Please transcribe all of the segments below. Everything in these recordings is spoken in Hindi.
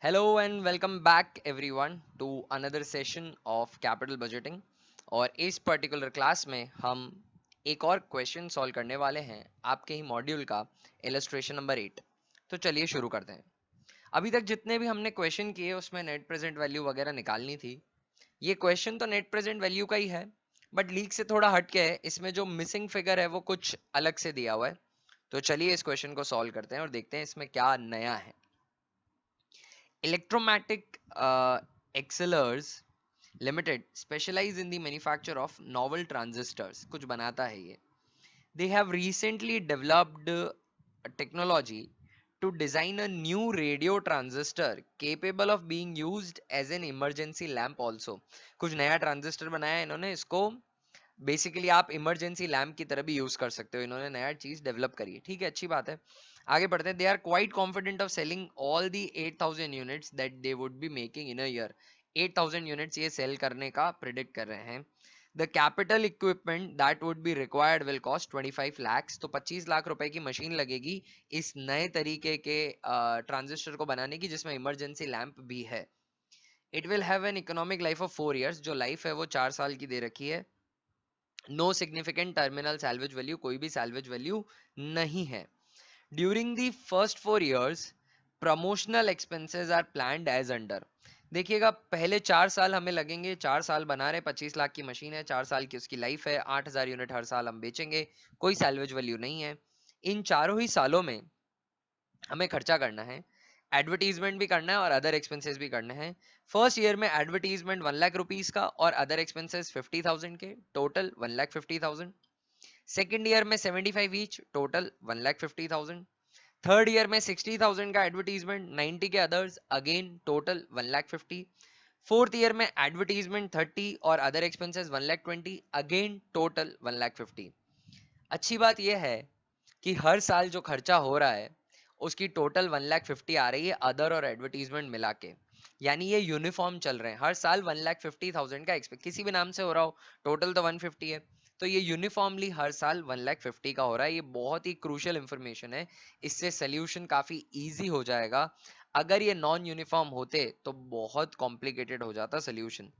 Hello and welcome back everyone to another session of capital budgeting. और इस पर्टिकुलर क्लास में हम एक और क्वेश्चन सॉल्व करने वाले हैं आपके ही मॉड्यूल का इलस्ट्रेशन नंबर 8। तो चलिए शुरू करते हैं। अभी तक जितने भी हमने क्वेश्चन किए उसमें नेट प्रेजेंट वैल्यू वगैरह निकालनी थी। ये क्वेश्चन तो नेट प्रेजेंट वैल्यू का ही है, बट लीक से थोड़ा हट के है। इसमें जो मिसिंग फिगर है वो कुछ अलग से दिया हुआ है। तो चलिए इस क्वेश्चन को सॉल्व करते हैं और देखते हैं इसमें क्या नया है। Electromatic Excellers Limited specialize in the manufacture of novel transistors. कुछ बनाता है ये. They have recently developed a technology to design a new radio transistor capable of being used as an emergency lamp also. कुछ नया ट्रांजिस्टर बनाया है इन्होंने, इसको बेसिकली आप इमरजेंसी लैम्प की तरह भी यूज कर सकते हो। इन्होंने नया चीज डेवलप करी है, ठीक है, अच्छी बात है। आगे बढ़ते हैं। They are quite confident of selling all the 8000 units that they would be making in a year. 8000 units ये सेल करने का प्रिडिक्ट कर रहे हैं। The capital equipment that would be required will cost 25 lakhs. तो 25 लाख रुपए की मशीन लगेगी इस नए तरीके के ट्रांजिस्टर को बनाने की, जिसमें इमरजेंसी लैंप भी है। It will have an economic life of 4 years। जो लाइफ है वो 4 साल की दे रखी है। No significant terminal salvage value, कोई भी सैल्वेज वैल्यू नहीं है। During the first 4 years promotional expenses are planned as under. देखिएगा, पहले 4 साल हमें लगेंगे। 4 साल बना रहे, 25 लाख की मशीन है, 4 साल की उसकी लाइफ है, 8000 यूनिट हर साल हम बेचेंगे, कोई सैल्वेज वैल्यू नहीं है। इन चारों ही सालों में हमें खर्चा करना है, एडवर्टीजमेंट भी करना है और अदर एक्सपेंसेस भी करने हैं। फर्स्ट ईयर में एडवर्टीजमेंट 1 लाख रुपीज का और अदर एक्सपेंसेस 50,000 के, टोटल 1,50,000। सेकेंड ईयर में 75 ईच, टोटल 1,50,000। थर्ड ईयर में 60,000 का एडवर्टीजमेंट, 90 के others, again total 1,50,000। Fourth year में एडवर्टीजमेंट 30 और अदर एक्सपेंसेस 1,20,000, अगेन टोटल 1,50,000। अच्छी बात यह है कि हर साल जो खर्चा हो रहा है उसकी टोटल 1,50,000 आ रही है, अदर और एडवर्टीजमेंट मिला के। यानी ये यूनिफॉर्म चल रहे हैं, हर साल 1,50,000 का एक्सपेक्ट किसी भी नाम से हो रहा हो, टोटल तो 150 है। तो ये यूनिफॉर्मली हर साल 1,50,000 का हो रहा है। ये बहुत ही क्रूशियल इंफॉर्मेशन है, इससे सोल्यूशन काफी इजी हो जाएगा। अगर ये नॉन यूनिफॉर्म होते तो बहुत कॉम्प्लिकेटेड हो जाता solution.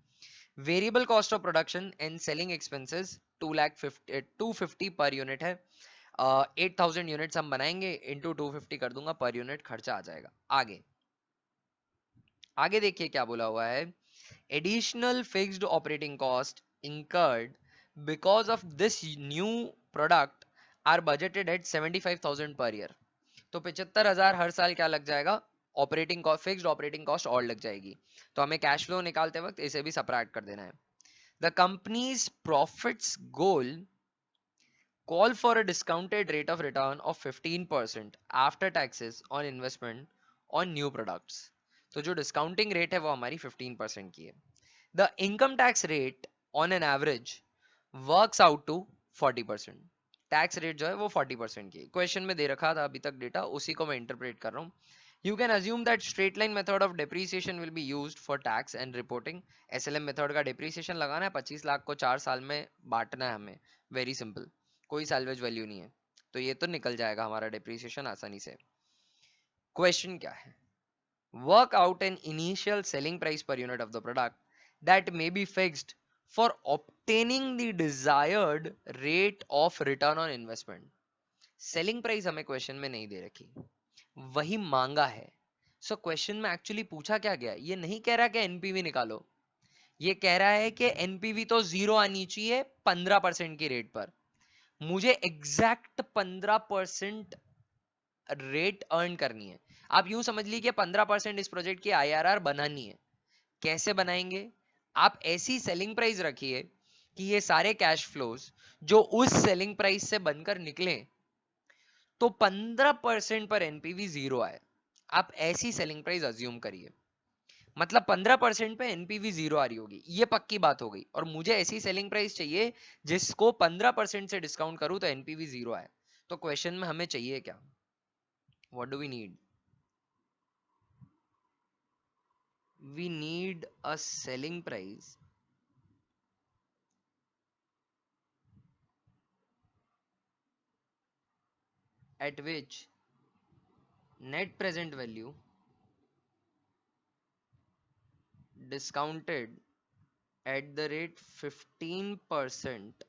Variable cost of production and selling expenses 250 per unit है। 8,000 यूनिट्स हम बनाएंगे, इंटू 250 कर दूंगा, पर यूनिट खर्चा आ जाएगा। आगे आगे देखिए क्या बोला हुआ है। Additional fixed operating cost incurred because of this new product are budgeted at 75,000 per year। तो 75,000 हर साल क्या लग जाएगा, operating cost, fixed operating cost और लग जाएगी। तो हमें कैश फ्लो निकालते वक्त इसे भी सब्ट्रैक्ट कर देना है। The companies profits goal call for a discounted rate of return of 15% after taxes on investment on new products। तो जो डिस्काउंटिंग रेट है वो हमारी 15% की है। The income tax rate on an average works out to 40%। Tax rate जो है वो 40% की क्वेश्चन में दे रखा था अभी तक डेटा, उसी को मैं इंटरप्रेट कर रहा हूँ। You can assume that straight line method of depreciation will be used for tax and reporting। SLM method का डिप्रिसिएशन लगाना है, 25 लाख को 4 साल में बांटना है हमें, वेरी सिंपल, कोई सैल्वेज वैल्यू नहीं है, तो ये तो निकल जाएगा हमारा डिप्रिसिएशन आसानी से। क्वेश्चन क्या है, work out an initial selling price per unit of the product that may be fixed for obtaining the desired rate of return on investment. Selling price हमें क्वेश्चन में नहीं दे रखी, वही मांगा है। सो क्वेश्चन में एक्चुअली पूछा क्या गया, ये नहीं कह रहा कि एनपीवी निकालो, ये कह रहा है कि एनपीवी तो जीरो आनी चाहिए 15% की रेट पर। मुझे एग्जैक्ट 15% रेट अर्न करनी है। आप यूं समझ लीजिए 15% इस प्रोजेक्ट की आईआरआर बनानी है। कैसे बनाएंगे, आप ऐसी सेलिंग प्राइस रखिए कि ये सारे कैश फ्लोज जो उस सेलिंग प्राइस से बनकर निकले तो 15% पर एनपीवी जीरो आए। आप ऐसी सेलिंग प्राइस अज्यूम करिए, मतलब 15% पे एनपीवी जीरो आ रही होगी, ये पक्की बात हो गई। और मुझे ऐसी सेलिंग प्राइस चाहिए जिसको 15% से डिस्काउंट करूं तो एनपीवी जीरो आए। तो क्वेश्चन में हमें चाहिए क्या, what do we need, we need a selling price at which net present value discounted at the rate 15%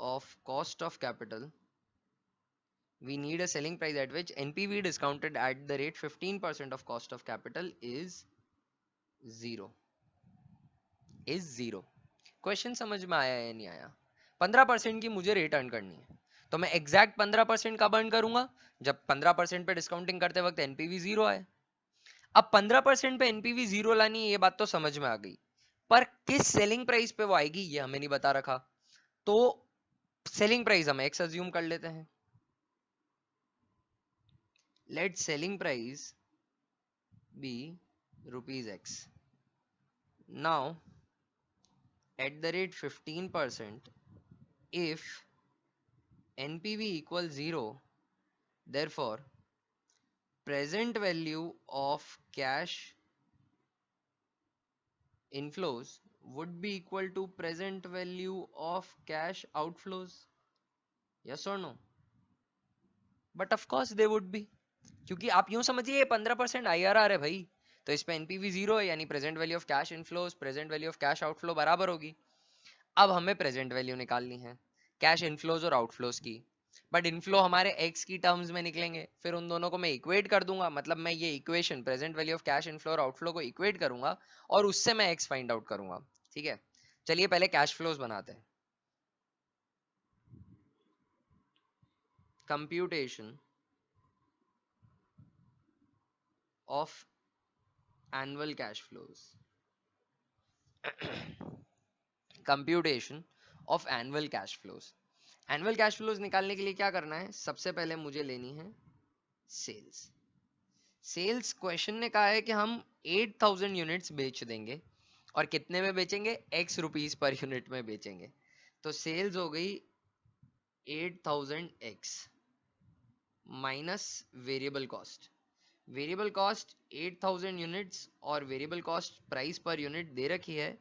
of cost of capital, we need a selling price at which NPV discounted at the rate 15% of cost of capital is 0. Question समझ में आया या नहीं आया? 15% की मुझे रेट अर्न करनी है, तो मैं एग्जैक्ट 15% कब अर्न करूंगा? जब 15% पे डिस्काउंटिंग करते वक्त एनपीवी 0 आए। अब 15% पे एनपीवी 0 लानी है, ये बात तो समझ में आ गई, पर किस सेलिंग प्राइस पे वो आएगी ये हमें नहीं बता रखा। तो सेलिंग प्राइस हम एक्स अज्यूम कर लेते हैं। Let selling price be rupees x. Now at the rate 15%, if NPV equals 0, therefore present value of cash inflows would be equal to present value of cash outflows. Yes or no? But of course they would be, क्योंकि आप यूं समझिए 15% IRR है भाई, तो इस पे एनपीवी 0 है, यानी present value of cash inflows present value of cash outflow बराबर होगी। अब हमें प्रेजेंट वैल्यू निकालनी है कैश इनफ्लोज और आउटफ्लोज की, बट इनफ्लो हमारे एक्स की टर्म्स में निकलेंगे, फिर उन दोनों को मैं इक्वेट कर दूंगा, मतलब मैं ये equation present value of cash inflow और आउटफ्लो को इक्वेट करूंगा और उससे मैं एक्स फाइंड आउट करूंगा। ठीक है, चलिए पहले कैश फ्लोज बनाते हैं। Computation of annual cash flows, computation of annual cash flows. Annual cash flows निकालने के लिए क्या करना है? सबसे पहले मुझे लेनी है सेल्स। सेल्स क्वेश्चन ने कहा है कि हम 8000 यूनिट्स बेच देंगे, और कितने में बेचेंगे? x रुपीस पर यूनिट में बेचेंगे। तो सेल्स हो गई 8000x minus variable cost. Variable cost 8000 units और variable cost price per unit दे रखी है।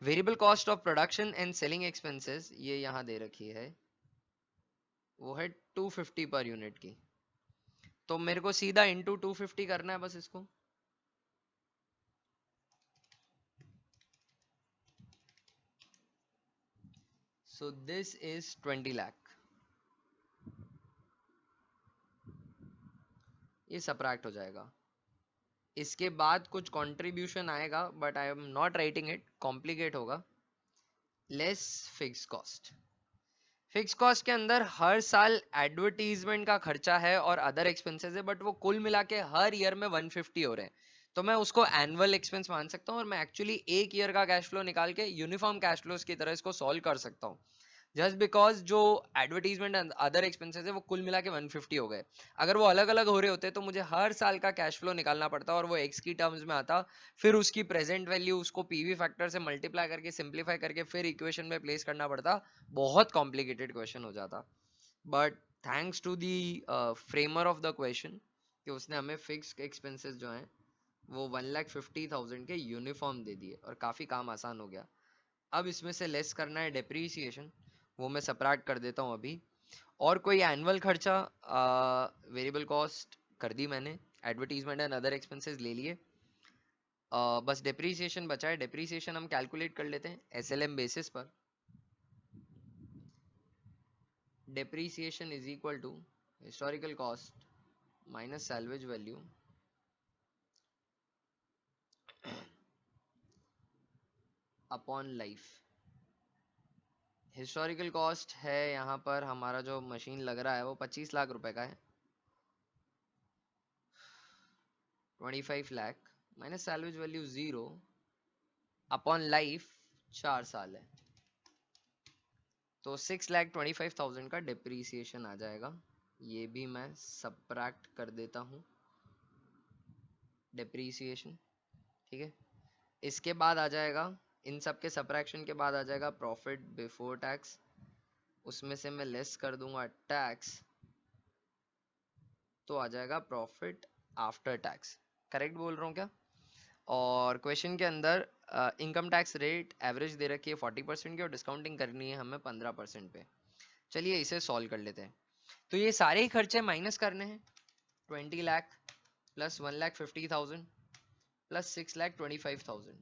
Variable cost of production and selling expenses ये यहां दे रखी है, वो है 250 पर यूनिट की। तो मेरे को सीधा इंटू 250 करना है बस इसको। So this is 20 lakh। ये सब्ट्रैक्ट हो जाएगा। इसके बाद कुछ कंट्रीब्यूशन आएगा, but I am not writing it, complicate होगा। Less fix cost. Fix cost के अंदर हर साल एडवर्टीजमेंट का खर्चा है और अदर एक्सपेंसेस है, बट वो कुल मिला के हर ईयर में 150 हो रहे हैं, तो मैं उसको एनुअल एक्सपेंस मान सकता हूँ और मैं एक्चुअली एक ईयर का कैश फ्लो निकाल के यूनिफॉर्म कैश फ्लोज की तरह इसको सॉल्व कर सकता हूँ। जस्ट बिकॉज जो एडवर्टीजमेंट एंड अदर एक्सपेंसेस है वो कुल मिला के 150 हो गए। अगर वो अलग अलग हो रहे होते तो मुझे हर साल का कैश फ्लो निकालना पड़ता और वो एक्स की टर्म्स में आता, फिर उसकी प्रेजेंट वैल्यू उसको पीवी फैक्टर से मल्टीप्लाई करके सिंप्लीफाई करके फिर इक्वेशन में प्लेस करना पड़ता। बहुत कॉम्प्लिकेटेड क्वेश्चन हो जाता। But thanks to the framer of the question कि उसने हमें फिक्स एक्सपेंसेस जो हैं वो 1,50,000 के यूनिफॉर्म दे दिए और काफ़ी काम आसान हो गया। अब इसमें से लेस करना है डेप्रीसिएशन, वो मैं सब्ट्रैक्ट कर देता हूँ अभी। और कोई एनुअल खर्चा, वेरिएबल कॉस्ट कर दी मैंने, एडवर्टीजमेंट एंड अदर एक्सपेंसेस ले लिए, बस डेप्रीसिएशन बचा है। डेप्रीसिएशन हम कैलकुलेट कर लेते हैं एसएलएम बेसिस पर। Depreciation is equal to historical cost minus salvage value upon life. Historical cost है यहाँ पर हमारा जो मशीन लग रहा है वो 25 लाख रुपए का है, 25 lakh minus salvage value 0 upon life 4 साल है, तो 6,25,000 का डिप्रीसिएशन आ जाएगा। ये भी मैं सब्ट्रैक्ट कर देता हूँ डिप्रीसिएशन। ठीक है, इसके बाद आ जाएगा, इन सब के सब्ट्रैक्शन के बाद आ जाएगा प्रॉफिट बिफोर टैक्स, उसमें से मैं लेस कर दूंगा टैक्स, तो आ जाएगा प्रॉफिट आफ्टर टैक्स। करेक्ट बोल रहा हूँ क्या? और क्वेश्चन के अंदर इनकम टैक्स रेट एवरेज दे रखी है 40% की और डिस्काउंटिंग करनी है हमें 15% पे। चलिए इसे सॉल्व कर लेते हैं। तो ये सारे ही खर्चे माइनस करने हैं, 20 लाख प्लस 1,50,000 प्लस 6,25,000।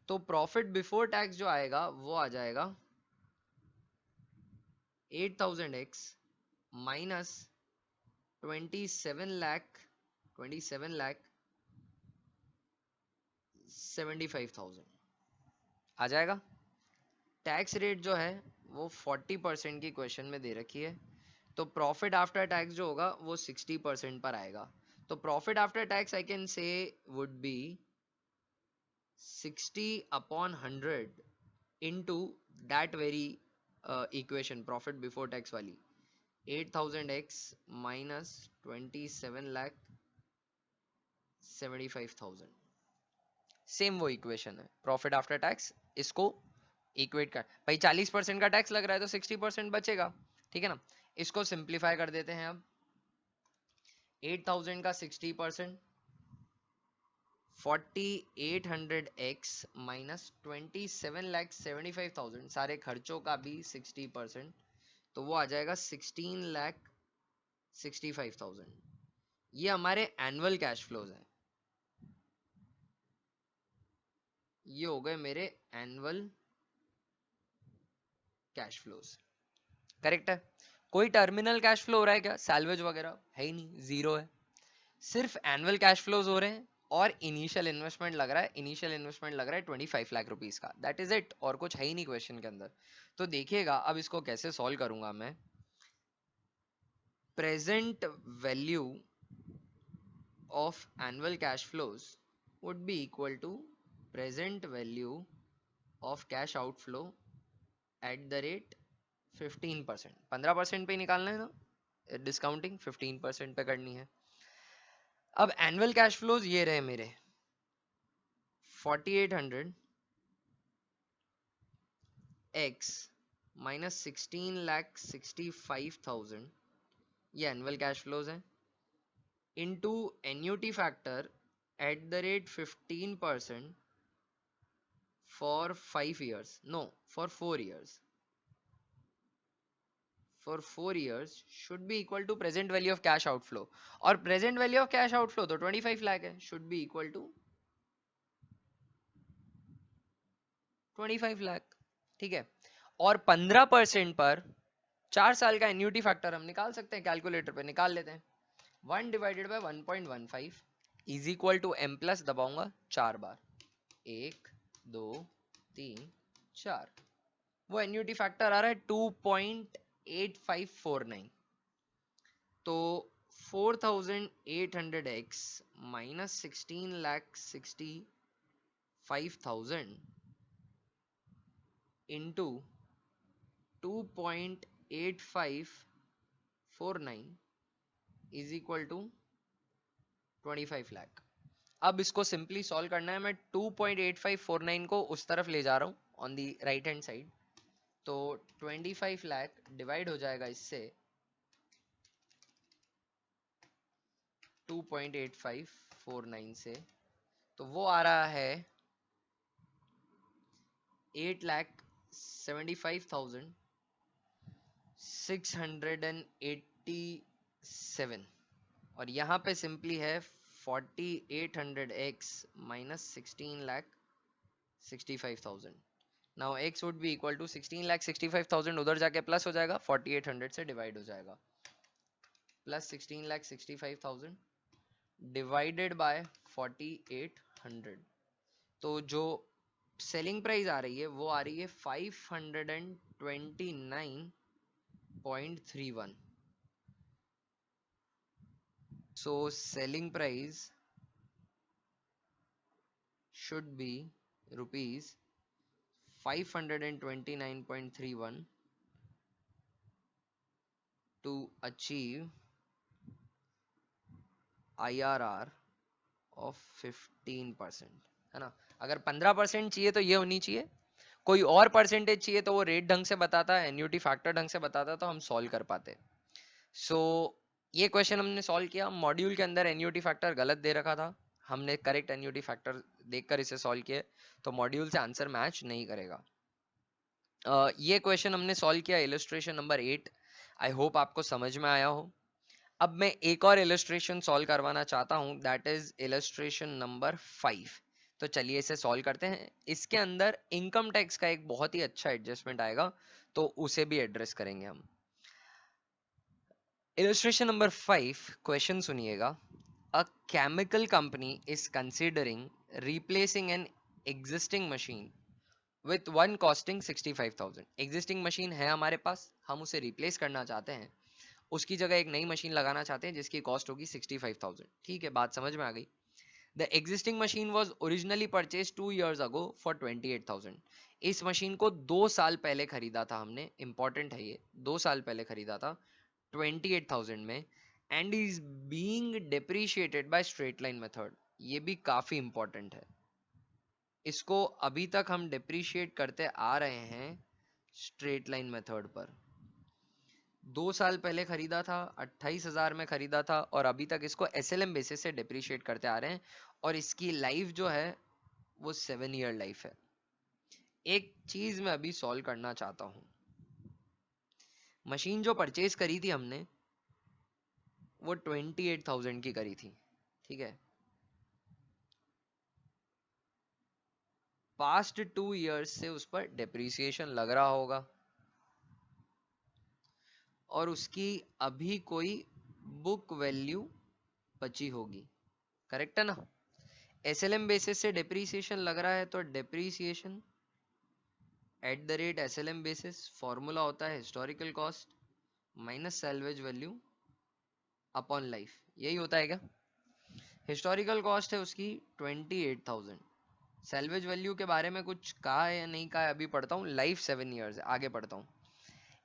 तो प्रॉफिट बिफोर टैक्स जो आएगा वो आ जाएगा 8,000x माइनस 27,75,000 आ जाएगा। टैक्स रेट जो है वो 40% की क्वेश्चन में दे रखी है, तो प्रॉफिट आफ्टर टैक्स जो होगा वो 60% पर आएगा। तो profit after tax I can say would be 60 upon 100 into that very equation profit before tax वाली 8,000x minus 27,75,000। सेम वो इक्वेशन है, प्रॉफिट आफ्टर टैक्स इसको इक्वेट कर भाई 40% का टैक्स लग रहा है तो 60% बचेगा, ठीक है ना। इसको सिंप्लीफाई कर देते हैं अब। 8,000 का 60% 4800x माइनस 27,75,000 सारे खर्चों का भी 60%, तो वो आ जाएगा 16,65,000। ये हमारे एनुअल कैश फ्लोज हैं, ये हो गए मेरे एनुअल कैश फ्लोज। करेक्ट है। कोई टर्मिनल कैश फ्लो हो रहा है क्या, सैल्वेज वगैरह है ही नहीं, जीरो है। सिर्फ एनुअल कैश फ्लोज हो रहे हैं और इनिशियल इन्वेस्टमेंट लग रहा है, इनिशियल इन्वेस्टमेंट लग रहा है 25 लाख रुपीस का, दैट इज इट, और कुछ है ही नहीं क्वेश्चन के अंदर। तो देखिएगा अब इसको कैसे सॉल्व करूंगा मैं। Present value of annual cash flows would be equal to present value of cash outflow at the rate 15%। 15% पे ही निकालना है ना, डिस्काउंटिंग 15% पे करनी है। अब एनुअल कैश फ्लोज ये रहे मेरे 4800 x माइनस 16,65,000, ये एनुअल कैश फ्लोज है, into annuity factor at the rate 15% for 5 years, no for 4 years, for 4 years should be equal to present value of cash outflow, और present value of cash outflow तो 25 लाख है, should be equal to 25 lakh, ठीक है। और 15% पर 4 साल का एन्युटी फैक्टर हम निकाल सकते हैं, कैलकुलेटर पे निकाल लेते हैं। 1 divided by 1.15 is equal to m plus, दबाऊंगा 4 बार, 1 2 3 4, वो एन्युटी फैक्टर आ रहा है 2.8549। तो 4,800x minus 16,65,000 into 2.8549 is equal to 25 lakh. अब इसको सिंपली सॉल्व करना है, मैं 2.8549 को उस तरफ ले जा रहा हूं on the right hand side, तो 25 लाख डिवाइड हो जाएगा इससे 2.8549 से, तो वो आ रहा है 8,75,687, और यहाँ पे सिंपली है 4800x minus 16,65,000। Now x would be equal to 16,65,000 उधर जाके प्लस हो जाएगा, 4800 से डिवाइड हो जाएगा, प्लस 16,65,000 डिवाइडेड बाय 4800। तो जो सेलिंग प्राइस आ रही है वो आ रही है 529.31। so selling price should be rupees 529.31 to achieve IRR of 15%, है ना। अगर 15% चाहिए तो ये होनी चाहिए, कोई और परसेंटेज चाहिए तो वो रेट ढंग से बताता है, एन्युटी फैक्टर ढंग से बताता तो हम सॉल्व कर पाते। सो ये क्वेश्चन हमने सॉल्व किया, मॉड्यूल के अंदर एन्युटी फैक्टर गलत दे रखा था, हमने करेक्ट एन्युटी फैक्टर देखकर इसे सॉल्व किया, तो मॉड्यूल से आंसर मैच नहीं करेगा। ये क्वेश्चन हमने सॉल्व किया इलस्ट्रेशन नंबर 8, आई होप आपको समझ में आया हो। अब मैं एक और इलस्ट्रेशन सॉल्व करवाना चाहता हूं, दैट इज इलस्ट्रेशन नंबर 5। तो चलिए इसे सॉल्व करते हैं। इसके अंदर इनकम टैक्स का एक बहुत ही अच्छा एडजस्टमेंट आएगा, तो उसे भी एड्रेस करेंगे हम। इलस्ट्रेशन नंबर 5, क्वेश्चन सुनिएगा। A chemical company is considering replacing an existing machine with one costing 65,000। Existing machine है हमारे पास, हम उसे रिप्लेस करना चाहते हैं, उसकी जगह एक नई मशीन लगाना चाहते हैं जिसकी कॉस्ट होगी 65,000। ठीक है, बात समझ में आ गई। The existing machine was originally purchase 2 years ago for 28,000। इस मशीन को 2 साल पहले खरीदा था हमने, इंपॉर्टेंट है ये, 2 साल पहले खरीदा था 28,000 में, and is being depreciated by straight line method. ये भी काफी इंपॉर्टेंट है, इसको अभी तक हम डेप्रिशिएट करते आ रहे हैं स्ट्रेट लाइन मेथड पर। 2 साल पहले खरीदा था, 28,000 में खरीदा था, और अभी तक इसको एसएलएम बेसिस से डिप्रिशिएट करते आ रहे हैं, और इसकी लाइफ जो है वो 7 year लाइफ है। एक चीज मैं अभी सॉल्व करना चाहता हूं। मशीन जो परचेज करी थी हमने वो 28,000 की करी थी, ठीक है। पास्ट 2 years से उस पर डिप्रिसिएशन लग रहा होगा, और उसकी अभी कोई बुक वैल्यू बची होगी, करेक्ट है ना। एसएलएम बेसिस से डिप्रिसिएशन लग रहा है, तो depreciation eight the rate SLM basis, formula होता है historical cost minus salvage value upon life, यही होता है क्या। हिस्टोरिकल कॉस्ट है उसकी 28,000। सैल्वेज वैल्यू के बारे में कुछ कहा है या नहीं कहा है अभी पढ़ता हूँ। लाइफ 7 years है, आगे पढ़ता हूँ।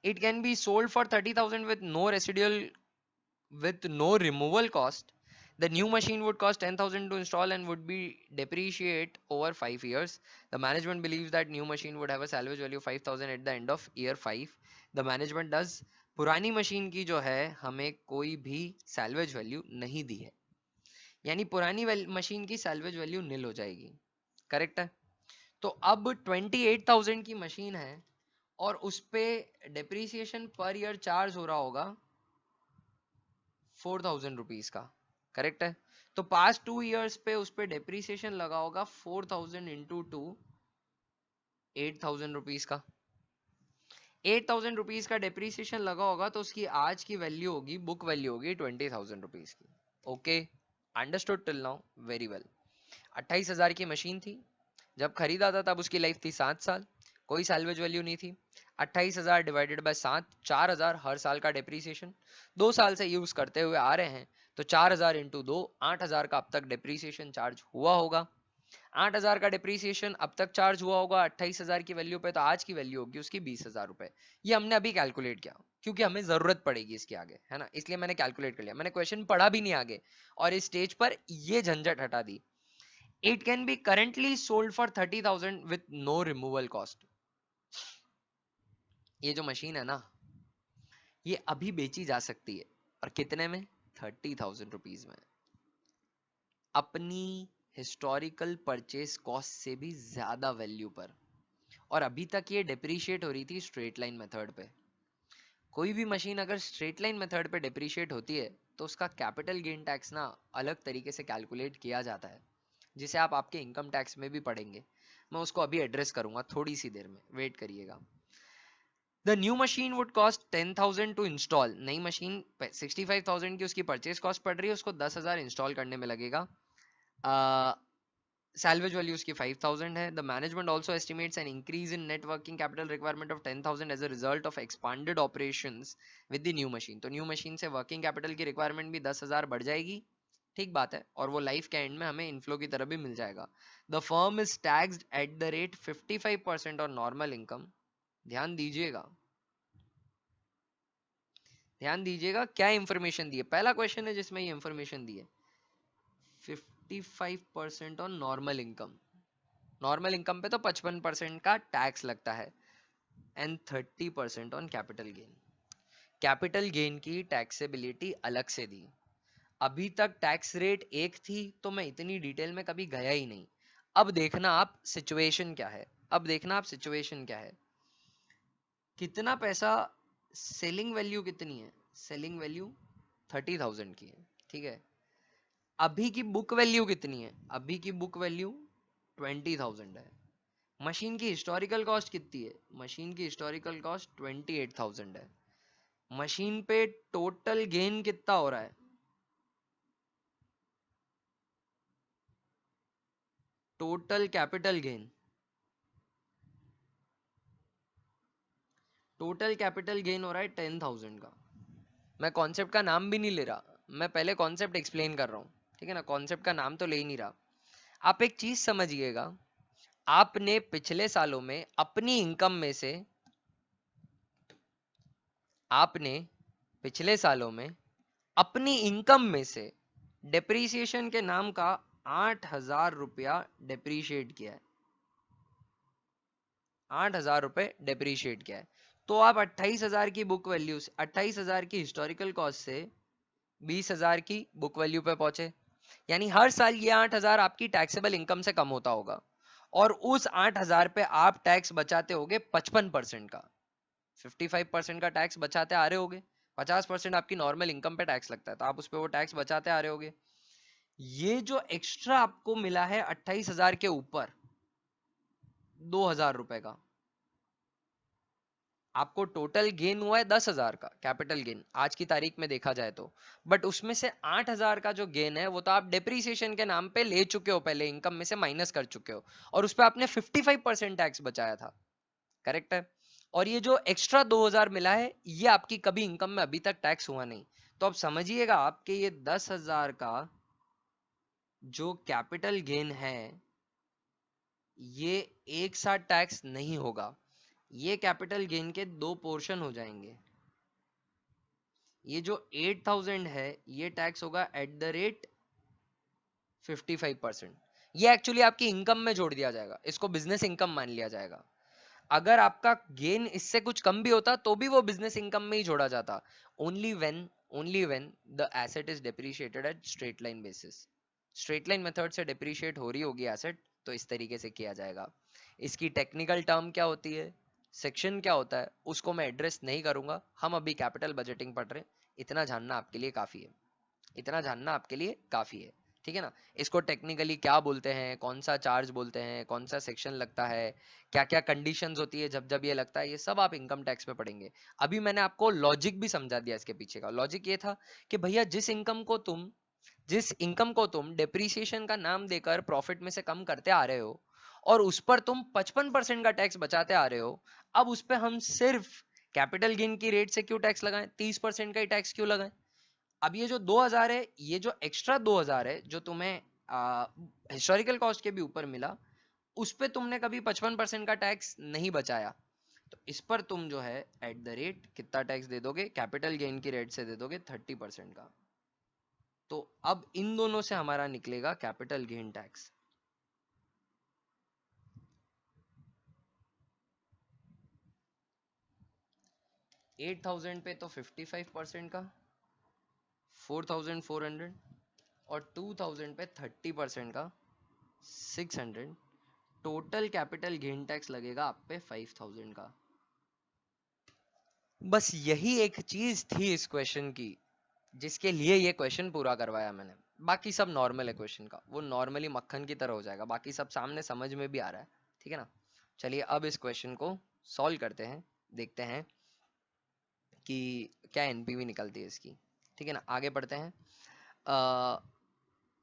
It can be sold for 30,000 with no residual, with no removal cost. The new machine would cost 10,000 to install and would be depreciate over 5 years. The management believes that new machine would have a salvage value of 5,000 at the end of year 5. The management does, पुरानी मशीन की जो है हमें कोई भी सैल्वेज वैल्यू नहीं दी है, यानी पुरानी मशीन की सैल्वेज वैल्यू नील हो जाएगी, करेक्ट है। तो अब 28,000 की मशीन है और उस पे डेप्रीसिएशन पर ईयर चार्ज हो रहा होगा 4,000 रुपीज का, करेक्ट है। तो पास्ट 2 years पे उस पे डेप्रीसिएशन लगा होगा 4,000 इंटू 2, 8,000 रुपीज का। 8,000 रुपीज का डेप्रीसिएशन लगा होगा तो उसकी आज की वैल्यू होगी, बुक वैल्यू होगी 20,000 रुपीज की। Okay, understood till now, very well. 28,000 की मशीन थी, जब खरीदा था तब उसकी लाइफ थी 7 साल, कोई सैल्वेज वैल्यू नहीं थी। 28,000 डिवाइडेड बाय 7, 4,000 हर साल का डेप्रीसिएशन, 2 साल से यूज करते हुए आ रहे हैं, तो 4,000 इंटू 2, 8,000 का अब तक डेप्रीसिएशन चार्ज हुआ होगा। 8,000 का डिप्रीसिएशन अब तक चार्ज हुआ होगा 28,000 की वैल्यू पे, तो आज की वैल्यू होगी उसकी 20,000 रुपए। ये हमने अभी कैलकुलेट किया क्योंकि हमें जरूरत पड़ेगी इसके आगे, है ना, इसलिए मैंने कैलकुलेट कर लिया। मैंने क्वेश्चन पढ़ा भी नहीं आगे, और इस स्टेज पर ये झंझट हटा दी। It can be currently sold for 30,000 with no removal cost. ये जो मशीन है ना, ये अभी बेची जा सकती है, और कितने में, 30,000 रुपीज में, अपनी हिस्टोरिकल परचेस कॉस्ट से भी ज्यादा वैल्यू पर। और अभी तक ये डिप्रिशिएट हो रही थी स्ट्रेट लाइन मेथड पे। कोई भी मशीन अगर स्ट्रेट लाइन मेथड पे डिप्रिशिएट होती है तो उसका कैपिटल गेन टैक्स ना अलग तरीके से कैलकुलेट किया जाता है, जिसे आप आपके इनकम टैक्स में भी पढ़ेंगे। मैं उसको अभी एड्रेस करूंगा थोड़ी सी देर में, वेट करिएगा। The new machine would cost 10,000 to install. नई मशीन 65,000 की उसकी परचेज कॉस्ट पड़ रही है, उसको 10,000 इंस्टॉल करने में लगेगा। Salvage value उसकी 5,000 है। The management also estimates an increase in net working capital requirement of 10,000 as a result of expanded operations with the new machine. तो न्यू मशीन से वर्किंग कैपिटल की रिक्वायरमेंट भी 10,000 बढ़ जाएगी, ठीक बात है, और वो लाइफ के एंड में हमें इनफ्लो की तरह भी मिल जाएगा। The firm is taxed eight the rate 55% और नॉर्मल इनकम। ध्यान दीजिएगा, ध्यान दीजिएगा क्या इंफॉर्मेशन दी है। पहला क्वेश्चन है जिसमें ये इंफॉर्मेशन दी है, 55% on normal income. Normal income पे तो 55% का टैक्स लगता है, and 30% on capital gain. Capital gain की टैक्सेबिलिटी अलग से दी। अभी तक टैक्स रेट एक थी तो मैं इतनी डिटेल में कभी गया ही नहीं। अब देखना आप सिचुएशन क्या है, अब देखना आप सिचुएशन क्या है। कितना पैसा, सेलिंग वैल्यू कितनी है, सेलिंग वैल्यू 30,000 की है, ठीक है। अभी की बुक वैल्यू कितनी है, अभी की बुक वैल्यू 20,000 है। मशीन की हिस्टोरिकल कॉस्ट कितनी है? मशीन की हिस्टोरिकल कॉस्ट 28,000 है। मशीन पे टोटल गेन कितना हो रहा है? Total capital gain, total capital gain हो रहा है 10,000 का। मैं कॉन्सेप्ट का नाम भी नहीं ले रहा, मैं पहले कॉन्सेप्ट एक्सप्लेन कर रहा हूँ, ठीक है ना। कॉन्सेप्ट का नाम तो ले ही नहीं रहा। आप एक चीज समझिएगा, आपने पिछले सालों में अपनी इनकम में से, आपने पिछले सालों में अपनी इनकम में से डेप्रीसिएशन के नाम का 8,000 रुपया डेप्रीशिएट किया है। 8,000 रुपए डेप्रीशिएट किया है। तो आप 28,000 की बुक वैल्यू से, 28,000 की हिस्टोरिकल कॉस्ट से 20,000 की बुक वैल्यू पे पहुंचे। यानी हर साल ये 8,000 आपकी टैक्सेबल इनकम से कम होता होगा, और उस 8,000 पे आप टैक्स बचाते होगे 55% का। 55% का टैक्स बचाते आ रहे होगे। 50% आपकी नॉर्मल इनकम पे टैक्स लगता है, तो आप उस पे वो टैक्स बचाते आ रहे होगे। ये जो एक्स्ट्रा आपको मिला है 28,000 के ऊपर 2,000 रुपए का, आपको टोटल गेन हुआ है 10,000 का कैपिटल गेन आज की तारीख में देखा जाए तो। बट उसमें से 8,000 का जो गेन है वो तो आप डेप्रीसिएशन के नाम पे ले चुके हो, पहले इनकम में से माइनस कर चुके हो, और उस पर आपने 55% टैक्स बचाया था। करेक्ट है। और ये जो एक्स्ट्रा 2,000 मिला है, ये आपकी कभी इनकम में अभी तक टैक्स हुआ नहीं। तो अब समझिएगा, आपके ये 10,000 का जो कैपिटल गेन है, ये एक साथ टैक्स नहीं होगा। ये कैपिटल गेन के दो पोर्शन हो जाएंगे। ये जो 8,000 है, ये टैक्स होगा एट द रेट 55%। ये एक्चुअली आपकी इनकम में जोड़ दिया जाएगा, इसको बिजनेस इनकम मान लिया जाएगा। अगर आपका गेन इससे कुछ कम भी होता तो भी वो बिजनेस इनकम में ही जोड़ा जाता। Only when the asset is depreciated at straight line basis. Straight line method से डेप्रिशिएट हो रही होगी एसेट, तो इस तरीके से किया जाएगा। इसकी टेक्निकल टर्म क्या होती है, सेक्शन क्या होता है, उसको मैं एड्रेस नहीं करूंगा। हम अभी कैपिटल बजटिंग पढ़ रहे हैं, इतना जानना आपके लिए काफी है, इतना जानना आपके लिए काफी है, ठीक है ना। इसको टेक्निकली क्या बोलते हैं, कौन सा चार्ज बोलते हैं, कौन सा सेक्शन लगता है, क्या क्या कंडीशंस होती है जब जब ये लगता है, ये सब आप इनकम टैक्स में पढ़ेंगे। अभी मैंने आपको लॉजिक भी समझा दिया। इसके पीछे का लॉजिक ये था कि भैया जिस इनकम को तुम डेप्रीसिएशन का नाम देकर प्रॉफिट में से कम करते आ रहे हो, और उस पर तुम 55% का टैक्स बचाते आ रहे हो, अब उस पर हम सिर्फ कैपिटल गेन की रेट से क्यों टैक्स लगाएं, 30% का ही टैक्स क्यों लगाएं। अब ये जो 2,000 है, ये जो एक्स्ट्रा 2,000 है जो तुम्हें हिस्टोरिकल कॉस्ट के भी ऊपर मिला, उस पे तुमने कभी 55% का टैक्स नहीं बचाया। तो इस पर तुम जो है एट द रेट कितना टैक्स दे दोगे, कैपिटल गेन की रेट से दे दोगे 30% का। तो अब इन दोनों से हमारा निकलेगा कैपिटल गेन टैक्स। 8,000 पे तो 55% का 4,400, और 2,000 पे 30% का 600। टोटल कैपिटल गेन टैक्स लगेगा आप पे 5,000 का। बस यही एक चीज थी इस क्वेश्चन की, जिसके लिए ये क्वेश्चन पूरा करवाया मैंने। बाकी सब नॉर्मल है क्वेश्चन का, वो नॉर्मली मक्खन की तरह हो जाएगा, बाकी सब सामने समझ में भी आ रहा है, ठीक है ना। चलिए अब इस क्वेश्चन को सॉल्व करते हैं, देखते हैं कि क्या एनपीवी निकलती है इसकी, ठीक है ना। आगे बढ़ते हैं।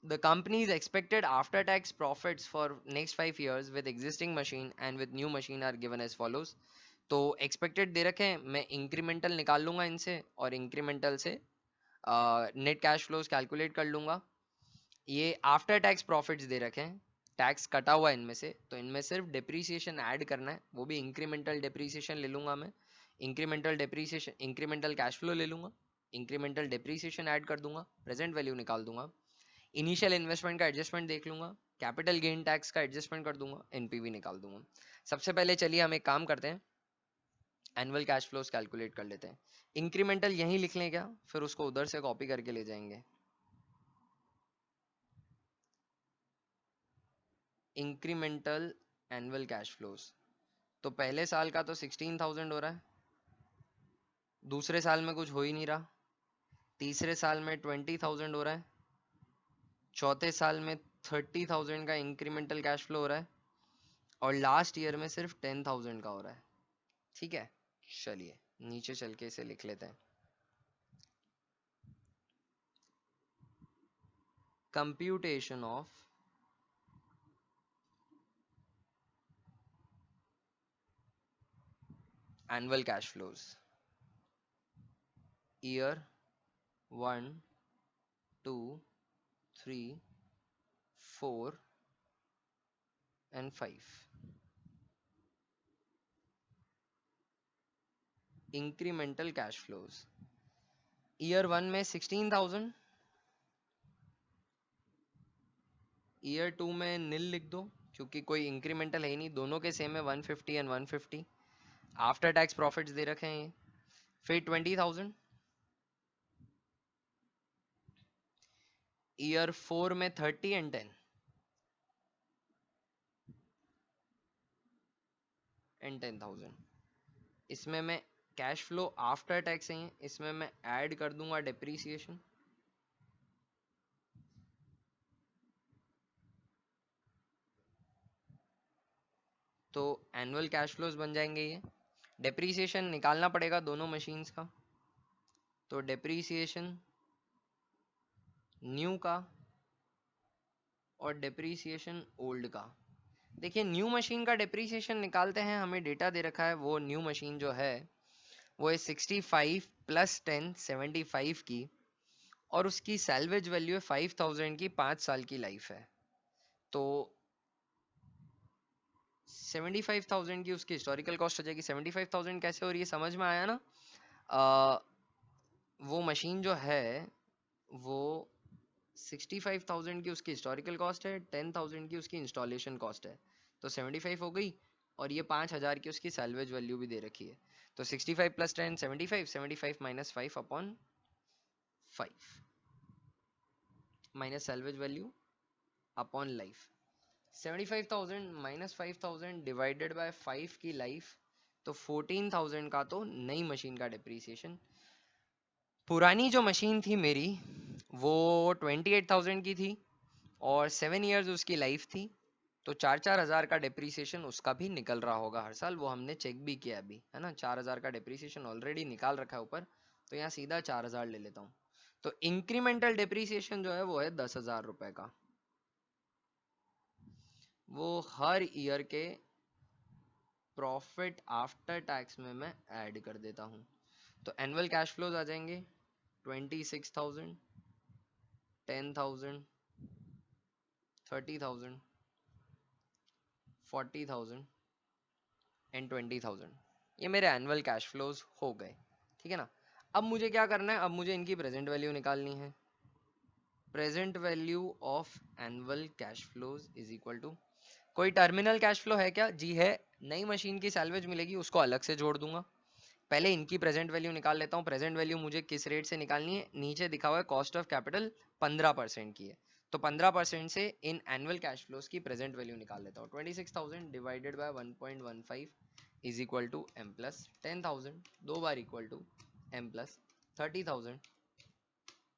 The company's expected after tax profits for next 5 years with existing machine and with new machine are given as follows। तो एक्सपेक्टेड दे रखे हैं, मैं इंक्रीमेंटल निकाल लूंगा इनसे, और इंक्रीमेंटल से नेट कैश फ्लोज कैलकुलेट कर लूंगा। ये आफ्टर टैक्स प्रॉफिट्स दे रखे हैं, टैक्स कटा हुआ है इनमें से, तो इनमें सिर्फ डेप्रीसिएशन ऐड करना है, वो भी इंक्रीमेंटल डेप्रीसिएशन ले लूंगा मैं। Incremental depreciation, incremental cash flow ले लूंगा, इंक्रीमेंटल डेप्रीसिएशन ऐड कर दूंगा, प्रेजेंट वैल्यू निकाल दूंगा, इनिशियल इन्वेस्टमेंट का एडजस्टमेंट देख लूंगा, कैपिटल गेन टैक्स का एडजस्टमेंट कर दूंगा, एनपीवी निकाल दूंगा। सबसे पहले चलिए हम एक काम करते हैं, एनुअल कैश फ्लोज कैलकुलेट कर लेते हैं। इंक्रीमेंटल यहीं लिख लें क्या, फिर उसको उधर से कॉपी करके ले जाएंगे। इंक्रीमेंटल एनुअल कैश फ्लोज, तो पहले साल का तो 16,000 हो रहा है, दूसरे साल में कुछ हो ही नहीं रहा, तीसरे साल में 20,000 हो रहा है, चौथे साल में 30,000 का इंक्रीमेंटल कैश फ्लो हो रहा है और लास्ट ईयर में सिर्फ 10,000 का हो रहा है। ठीक है, चलिए नीचे चल के इसे लिख लेते हैं। Computation of annual cash flows year 1, 2, 3, 4 and 5। Incremental cash flows year 1 में 16,000, ईयर 2 में नील लिख दो क्योंकि कोई इंक्रीमेंटल है ही नहीं, दोनों के सेम है 150 एंड 150। आफ्टर टैक्स प्रॉफिट्स दे रखे हैं ये। फिर 20,000 ईयर 4 में 30 एंड 10 एंड 10,000। इसमें मैं कैश फ्लो आफ्टर टैक्स है, इसमें मैं ऐड कर दूंगा डेप्रीसिएशन। तो एनुअल कैश फ्लोज बन जाएंगे ये। डेप्रीसिएशन निकालना पड़ेगा दोनों मशीन्स का, तो डेप्रीसिएशन न्यू का और डेप्रीसिएशन ओल्ड का। देखिए न्यू मशीन का डेप्रीसिएशन निकालते हैं, हमें डेटा दे रखा है, वो न्यू मशीन जो है वो है 65 प्लस 10 75 की, और उसकी सैल्वेज वैल्यू है 5,000 की, 5 साल की लाइफ है। तो 75,000 की उसकी हिस्टोरिकल कॉस्ट हो जाएगी। 75,000 कैसे हो रही है समझ में आया ना? वो मशीन जो है वो 65,000 की उसकी हिस्टोरिकल कॉस्ट है, 10,000 की उसकी इंस्टॉलेशन कॉस्ट है, तो 75 हो गई, और ये 5,000 की उसकी सैल्वेज वैल्यू भी दे रखी है। तो 65 plus 10 75, 75 minus 5 upon 5 minus salvage value upon life. 75,000 minus 5,000 divided by 5 की लाइफ, तो 14,000 का तो नई मशीन का डिप्रीसिएशन। पुरानी जो मशीन थी मेरी वो 28,000 की थी और 7 इयर्स उसकी लाइफ थी, तो 4,000 का डिप्रीसिएशन उसका भी निकल रहा होगा हर साल, वो हमने चेक भी किया अभी, है ना। 4,000 का डिप्रीसिएशन ऑलरेडी निकाल रखा है ऊपर, तो यहाँ सीधा 4,000 ले लेता हूँ। तो इंक्रीमेंटल डिप्रीसिएशन जो है वो है 10,000 रुपए का, वो हर ईयर के प्रॉफिट आफ्टर टैक्स में मैं ऐड कर देता हूँ। तो एनुअल कैश फ्लोज आ जाएंगे 26,000, 10,000, 30,000, 40,000 एंड 20,000। ये मेरे एनुअल कैश फ्लोज हो गए, ठीक है ना। अब मुझे क्या करना है, अब मुझे इनकी प्रेजेंट वैल्यू निकालनी है। Present value of annual cash flows is equal to, कोई टर्मिनल कैश फ्लो है क्या? जी है। नई मशीन की सैलवेज मिलेगी, उसको अलग से जोड़ दूंगा। पहले इनकी प्रेजेंट वैल्यू निकाल लेता हूँ। प्रेजेंट वैल्यू मुझे किस रेट से निकालनी है? नीचे दिखा हुआ है कॉस्ट ऑफ कैपिटल 15% की है, तो 15% से इन एनुअल कैश फ्लोज की प्रेजेंट वैल्यू निकाल लेता हूँ। 26,000 divided by 1.15 is equal to M plus 10,000, दो बार इक्वल टू एम प्लस 30,000,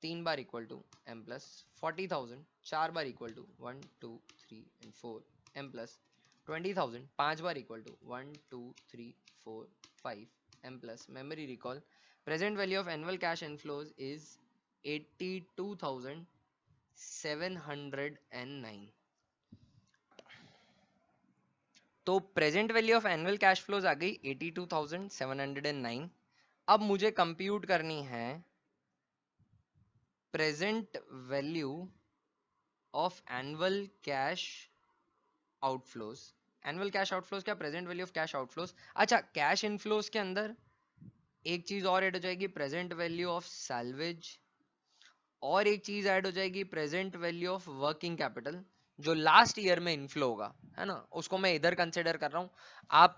तीन बार इक्वल टू एम प्लस 40,000, चार बार equal to 1 2 3 and 4 M plus 20,000, पांच बार equal to 1 2 3 4 5 M plus. Memory recall, present value of annual cash inflows is 82,709। तो present value of annual cash flows आ गई 82,709। अब मुझे कंप्यूट करनी है present value of annual cash outflows. Annual cash outflows क्या? Present value of cash outflows. अच्छा, कैश इनफ्लोज के अंदर एक चीज और ऐड हो जाएगी, प्रेजेंट वैल्यू ऑफ सैल्वेज, और एक चीज ऐड हो जाएगी present value of working capital, जो लास्ट ईयर में इनफ्लो होगा, है ना, उसको मैं इधर कंसिडर कर रहा हूँ। आप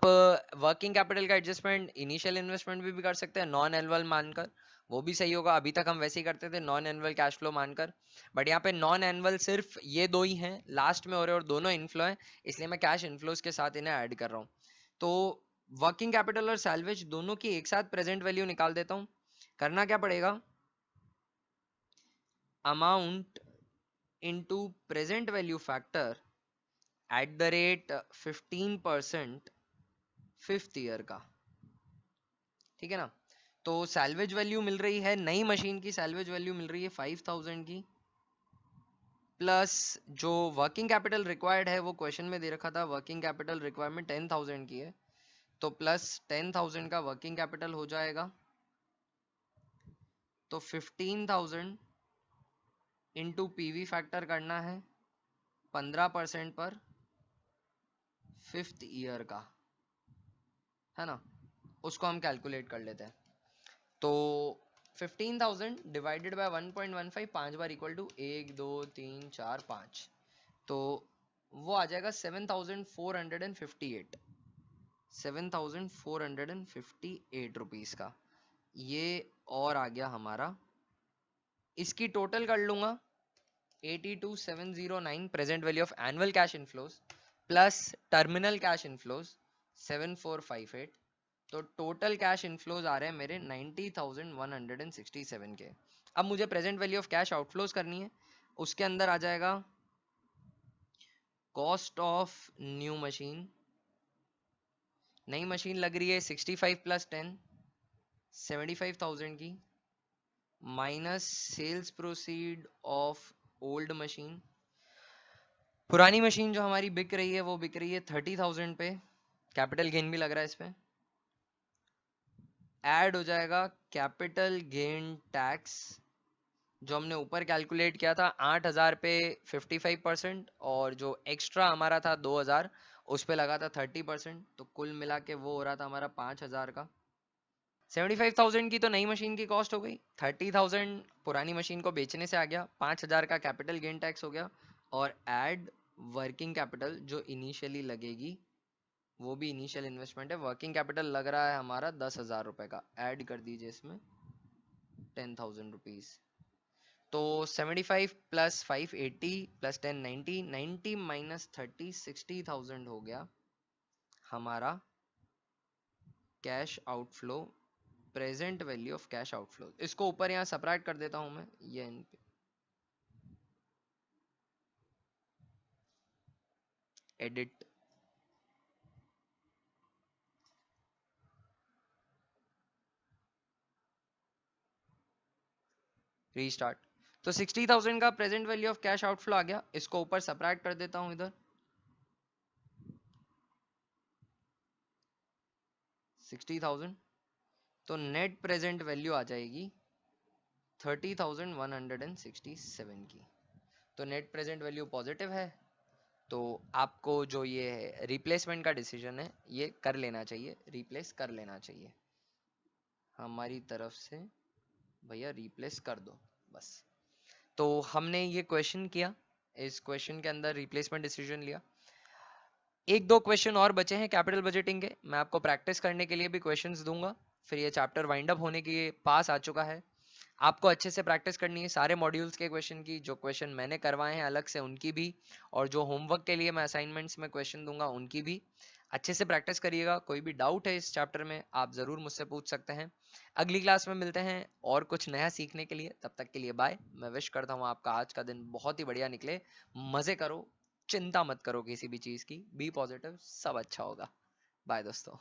वर्किंग कैपिटल का एडजस्टमेंट इनिशियल इन्वेस्टमेंट भी कर सकते हैं नॉन एनुअल मानकर, वो भी सही होगा। अभी तक हम वैसे ही करते थे नॉन एनुअल कैश फ्लो मानकर, बट यहाँ पे नॉन एनुअल सिर्फ ये दो ही हैं लास्ट में हो रहे, और दोनों इनफ्लो हैं, इसलिए मैं कैश इनफ्लोज के साथ इन्हें ऐड कर रहा हूँ। तो वर्किंग कैपिटल और सैल्वेज दोनों की एक साथ प्रेजेंट वैल्यू निकाल देता हूँ। करना क्या पड़ेगा, amount into present value factor at the rate 15% fifth year का, ठीक है ना। तो सैल्वेज वैल्यू मिल रही है, नई मशीन की सैल्वेज वैल्यू मिल रही है 5000 की, प्लस जो वर्किंग कैपिटल रिक्वायर्ड है वो क्वेश्चन में दे रखा था, वर्किंग कैपिटल रिक्वायरमेंट 10,000 की है, तो प्लस 10,000 का वर्किंग कैपिटल हो जाएगा, तो 15,000 इंटू पीवी फैक्टर करना है 15% पर फिफ्थ ईयर का, है ना। उसको हम कैलकुलेट कर लेते हैं। तो 15,000 डिवाइडेड बाय 1.15 5 बार इक्वल टू 1 2 3 4 5, तो वो आ जाएगा 7,458, 7,458 रुपीज का, ये और आ गया हमारा। इसकी टोटल कर लूंगा 82,709 present value of annual cash inflows plus terminal cash inflows 7,458, तो टोटल कैश इनफ्लोज आ रहे हैं मेरे 90,167 के। अब मुझे present value of cash outflows करनी है, उसके अंदर आ जाएगा कॉस्ट ऑफ न्यू मशीन, नई मशीन लग रही है 65 प्लस 10 75,000 की, minus sales proceed of old machine, पुरानी मशीन जो हमारी बिक रही है वो बिक रही है 30,000 पे, कैपिटल गेन भी लग रहा है इस पे, ऐड हो जाएगा कैपिटल गेन टैक्स जो हमने ऊपर कैलकुलेट किया था 8,000 पे 55%, और जो एक्स्ट्रा हमारा था 2,000 उस पे लगा था 30%, तो कुल मिला के वो हो रहा था हमारा 5,000 का। 75,000 की तो नई मशीन की कॉस्ट हो गई, 30,000 पुरानी मशीन को बेचने से आ गया, 5,000 का कैपिटल गेन टैक्स हो गया, और ऐड वर्किंग कैपिटल जो इनिशियली लगेगी, वो भी इनिशियल इन्वेस्टमेंट है, वर्किंग कैपिटल लग रहा है हमारा 10,000 रुपए का, ऐड कर दीजिए इसमें 10,000 रुपीज, तो 75 प्लस 580 प्लस 10 90, 90 माइनस 30 60,000 हो गया हमारा cash outflow, present value of cash outflow. इसको ऊपर यहाँ सबट्रैक्ट कर देता हूं मैं, ये एडिट, रीस्टार्ट, तो 60,000 का present value of cash outflow आ गया, इसको ऊपर सबट्रैक्ट कर देता हूं इधर, 60,000, तो नेट प्रेजेंट वैल्यू आ जाएगी 30,167 की, तो नेट प्रेजेंट वैल्यू पॉजिटिव है, तो आपको जो ये रिप्लेसमेंट का डिसीजन है ये कर लेना चाहिए, रिप्लेस कर लेना चाहिए हमारी तरफ से, भैया रिप्लेस कर दो बस। तो हमने ये क्वेश्चन किया, इस क्वेश्चन के अंदर रिप्लेसमेंट डिसीजन लिया। एक दो क्वेश्चन और बचे हैं कैपिटल बजटिंग के, मैं आपको प्रैक्टिस करने के लिए भी क्वेश्चंस दूंगा, फिर ये चैप्टर वाइंड अप होने के पास आ चुका है। आपको अच्छे से प्रैक्टिस करनी है सारे मॉड्यूल्स के क्वेश्चन की, जो क्वेश्चन मैंने करवाए हैं अलग से उनकी भी, और जो होमवर्क के लिए मैं असाइनमेंट्स में क्वेश्चन दूंगा उनकी भी अच्छे से प्रैक्टिस करिएगा। कोई भी डाउट है इस चैप्टर में आप ज़रूर मुझसे पूछ सकते हैं। अगली क्लास में मिलते हैं और कुछ नया सीखने के लिए, तब तक के लिए बाय। मैं विश करता हूँ आपका आज का दिन बहुत ही बढ़िया निकले, मज़े करो, चिंता मत करो किसी भी चीज़ की, बी पॉजिटिव, सब अच्छा होगा। बाय दोस्तों।